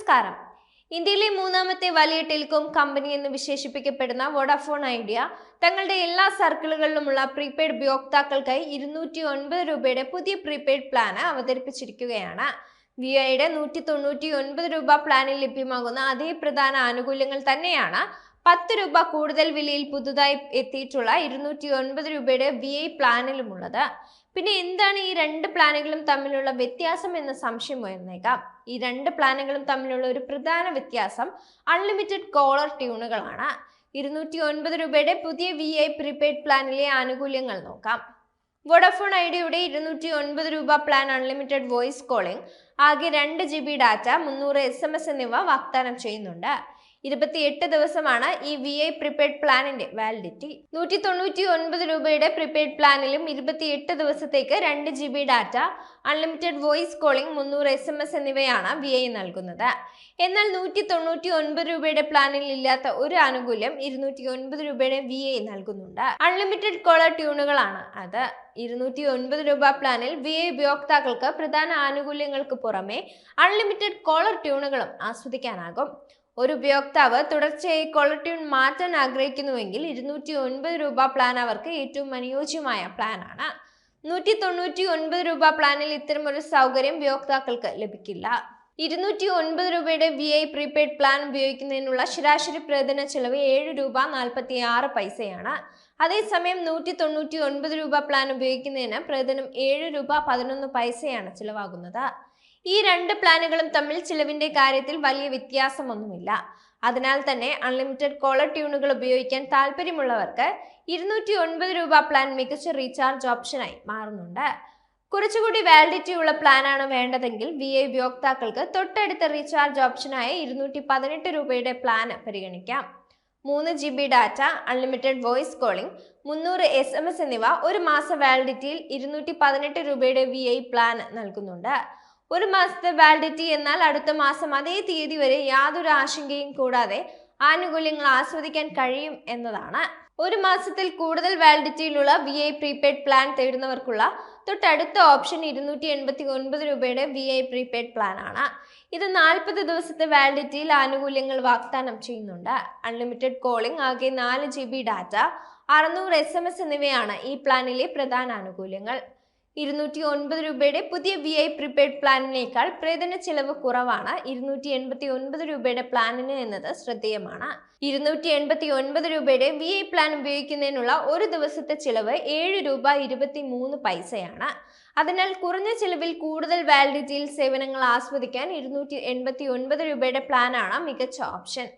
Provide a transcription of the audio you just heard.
നമസ്കാരം. ഇന്ത്യയിലെ മൂന്നാമത്തെ വലിയ ടെലികോം കമ്പനി എന്ന് വിശേഷിപ്പിക്കപ്പെടുന്ന വോഡാഫോൺ ഐഡിയ തങ്ങളുടെ എല്ലാ സർക്കിളുകളിലുമുള്ള പ്രീപെയ്ഡ് ഉപയോക്താക്കൾക്കായി 209 രൂപയുടെ പുതിയ പ്രീപെയ്ഡ് പ്ലാൻ അവതരിപ്പിച്ചിരിക്കുകയാണ്. വിഐയുടെ 199 രൂപ പ്ലാനിൽ ലഭ്യമാകുന്ന അതേ പ്രധാന ആനുകൂല്യങ്ങൾ തന്നെയാണ് 10 രൂപ കൂടുതൽ വിലയിൽ പുതുതായി എത്തിയിട്ടുള്ള 209 രൂപയുടെ വിഐ പ്ലാനിലുമുള്ളത്. പിന്നെ എന്താണ് ഈ രണ്ട് പ്ലാനുകളും തമ്മിലുള്ള വ്യത്യാസം എന്ന സംശയം ഉയർന്നേക്കാം. ഈ രണ്ട് പ്ലാനുകളും തമ്മിലുള്ള ഒരു പ്രധാന വ്യത്യാസം അൺലിമിറ്റഡ് കോളർ ട്യൂണുകളാണ്. 209 രൂപയുടെ പുതിയ വിഐ പ്രീപെയ്ഡ് പ്ലാനിലെ ആനുകൂല്യങ്ങൾ നോക്കാം. വോഡാഫോൺ ഐഡിയയുടെ 209 രൂപ പ്ലാൻ അൺലിമിറ്റഡ് വോയിസ് കോളിംഗ്, ആകെ 2 GB ഡാറ്റ, 300 SMS എന്നിവ വാഗ്ദാനം ചെയ്യുന്നുണ്ട്. 28 ദിവസമാണ് ഈ വിഐ പ്രീപെയ്ഡ് പ്ലാനിന്റെ വാലിഡിറ്റി. 199 രൂപയുടെ പ്രീപെയ്ഡ് പ്ലാനിലും 28 ദിവസത്തേക്ക് 2 GB data, unlimited voice calling, 300 SMS എന്നിവയാണ് വിഐ നൽകുന്നത്. എന്നാൽ 199 രൂപയുടെ പ്ലാനിൽ ഇല്ലാത്ത ഒരു ആനുകൂല്യം 209 രൂപയുടെ വിഐ നൽകുന്നുണ്ട്. അൺലിമിറ്റഡ് കോളർ ട്യൂണുകളാണ് അത്. 209 രൂപ പ്ലാനിൽ വിഐ ഉപയോക്താക്കൾക്ക് പ്രധാന ആനുകൂല്യങ്ങൾക്ക് പുറമെ അൺലിമിറ്റഡ് കോളർ ട്യൂണുകളും ആസ്വദിക്കാനാകും. ഒരു ഉപയോക്താവ് തുടർച്ചയായി കോളർ ട്യൂൺ മാറ്റാൻ ആഗ്രഹിക്കുന്നുവെങ്കിൽ 209 രൂപ പ്ലാൻ അവർക്ക് ഏറ്റവും അനുയോജ്യമായ പ്ലാനാണ്. 199 രൂപ പ്ലാനിൽ ഇത്തരമൊരു സൗകര്യം ഉപയോക്താക്കൾക്ക് ലഭിക്കില്ല. 209 രൂപയുടെ വിഐ പ്രീപെയ്ഡ് പ്ലാൻ ഉപയോഗിക്കുന്നതിനുള്ള ശരാശരി പ്രതിദിന ചെലവ് 7 രൂപ 46 പൈസയാണ്. അതേസമയം 199 രൂപ പ്ലാൻ ഉപയോഗിക്കുന്നതിന് പ്രതിദിനം 7 രൂപ 11 പൈസയാണ് ചിലവാകുന്നത്. ഈ രണ്ട് പ്ലാനുകളും തമ്മിൽ ചിലവിന്റെ കാര്യത്തിൽ വലിയ വ്യത്യാസമൊന്നുമില്ല. അതിനാൽ തന്നെ അൺലിമിറ്റഡ് കോളർ ട്യൂണുകൾ ഉപയോഗിക്കാൻ താല്പര്യമുള്ളവർക്ക് 209 രൂപ പ്ലാൻ മികച്ച റീചാർജ് ഓപ്ഷനായി മാറുന്നുണ്ട്. കുറച്ചുകൂടി വാലിഡിറ്റി ഉള്ള പ്ലാനാണ് വേണ്ടതെങ്കിൽ വിഐ ഉപയോക്താക്കൾക്ക് തൊട്ടടുത്ത റീചാർജ് ഓപ്ഷനായ 218 രൂപയുടെ പ്ലാൻ പരിഗണിക്കാം. 3 GB data, unlimited voice calling, 300 SMS എന്നിവ ഒരു മാസ വാലിഡിറ്റിയിൽ 218 രൂപയുടെ വിഐ പ്ലാൻ നൽകുന്നുണ്ട്. ഒരു മാസത്തെ വാലിഡിറ്റി എന്നാൽ അടുത്ത മാസം അതേ തീയതി വരെ യാതൊരു ആശങ്കയും കൂടാതെ ആനുകൂല്യങ്ങൾ ആസ്വദിക്കാൻ കഴിയും എന്നതാണ്. ഒരു മാസത്തിൽ കൂടുതൽ വാലിഡിറ്റിയിലുള്ള വിഐ പ്രീപെയ്ഡ് പ്ലാൻ തേടുന്നവർക്കുള്ള തൊട്ടടുത്ത ഓപ്ഷൻ 289 രൂപയുടെ വിഐ പ്രീപെയ്ഡ് പ്ലാൻ ആണ്. ഇത് 40 ദിവസത്തെ വാലിഡിറ്റിയിൽ ആനുകൂല്യങ്ങൾ വാഗ്ദാനം ചെയ്യുന്നുണ്ട്. അൺലിമിറ്റഡ് കോളിംഗ്, ആകെ 4 GB ഡാറ്റ, 600 SMS എന്നിവയാണ് ഈ പ്ലാനിലെ പ്രധാന ആനുകൂല്യങ്ങൾ. 209 രൂപയുടെ പുതിയ വിഐ പ്രീപെയ്ഡ് പ്ലാനിനേക്കാൾ പ്രതിദിന ചിലവ് കുറവാണ് 289 രൂപയുടെ പ്ലാനിന് എന്നത് ശ്രദ്ധേയമാണ്. 289 രൂപയുടെ വിഐ പ്ലാൻ ഉപയോഗിക്കുന്നതിനുള്ള ഒരു ദിവസത്തെ ചിലവ് 7 രൂപ 23 പൈസയാണ്. അതിനാൽ കുറഞ്ഞ ചിലവിൽ കൂടുതൽ വാലിഡിറ്റിയിൽ സേവനങ്ങൾ ആസ്വദിക്കാൻ 289 രൂപയുടെ പ്ലാനാണ് മികച്ച ഓപ്ഷൻ.